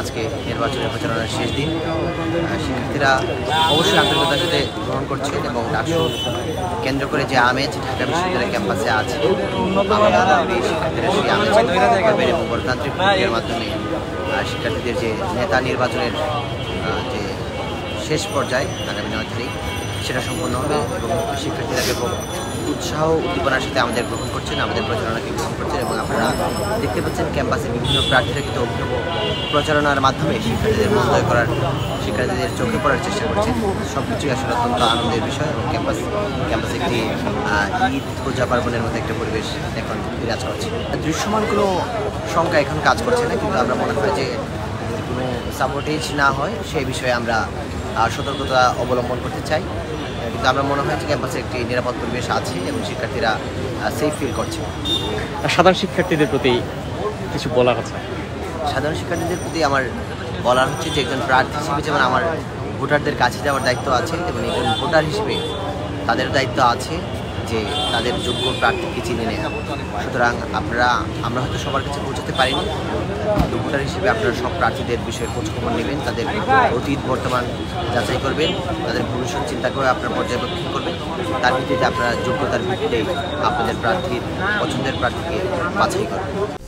আজকে নির্বাচনের প্রচারণার শেষ দিন। শিক্ষার্থীরা অবশ্যই আন্তরিকতার সাথে গ্রহণ করছেন এবং ডাকসু কেন্দ্র করে যে আমেজ ঢাকা বিশ্ববিদ্যালয় ক্যাম্পাসে আছে, শিক্ষার্থীরা সেই আমেজ করবেন এবং গণতান্ত্রিক প্রক্রিয়ার মাধ্যমে শিক্ষার্থীদের যে নেতা নির্বাচনের যে শেষ পর্যায়ে আগামী 9 তারিখ সেটা সম্পন্ন হবে এবং শিক্ষার্থীরা ব্যাপক উৎসাহ উদ্দীপনার সাথে আমাদের গ্রহণ করছেন, আমাদের প্রচারণাকে গ্রহণ করছেন এবং আপনারা দেখতে পাচ্ছেন ক্যাম্পাসে বিভিন্ন প্রার্থীরা কিন্তু অভিনব প্রচারণার মাধ্যমে শিক্ষার্থীদের মনোনয়ন করার, শিক্ষার্থীদের চোখে পড়ার চেষ্টা করছেন। সব কিছুই আসলে অত্যন্ত আনন্দের বিষয় এবং ক্যাম্পাসে একটি ঈদ পূজা পার্বণের মতো একটা পরিবেশ এখন বিরাজ করছে। দৃশ্যমান কোনো সংখ্যা এখন কাজ করছে না, কিন্তু আমরা মনে হয় যে কোনো সাপোর্টেজ না হয় সেই বিষয়ে আমরা সতর্কতা অবলম্বন করতে চাই। কিন্তু আমরা মনে হয় যে ক্যাম্পাসে একটি নিরাপদ পরিবেশ আছে এবং শিক্ষার্থীরা সেফ ফিল করছে। সাধারণ শিক্ষার্থীদের প্রতি কিছু বলার আছে? সাধারণ শিক্ষার্থীদের প্রতি আমার বলার হচ্ছে যে একজন প্রার্থী হিসেবে যেমন আমার ভোটারদের কাছে যাওয়ার দায়িত্ব আছে, তেমন একজন ভোটার হিসেবে তাদের দায়িত্ব আছে যে তাদের যোগ্য প্রার্থীকে চিনে নেওয়া। সুতরাং আমরা হয়তো সবার কাছে পৌঁছাতে পারিনি, কিন্তু ভোটার হিসেবে আপনারা সব প্রার্থীদের বিষয়ে খোঁজখবর নেবেন, তাদের অতীত বর্তমান যাচাই করবেন, তাদের ভবিষ্যৎ চিন্তা করে আপনারা পর্যবেক্ষণ করবেন। তার ভিত্তিতে আপনারা যোগ্যতার ভিত্তিতে আপনাদের পছন্দের প্রার্থীকে বাছাই করবেন।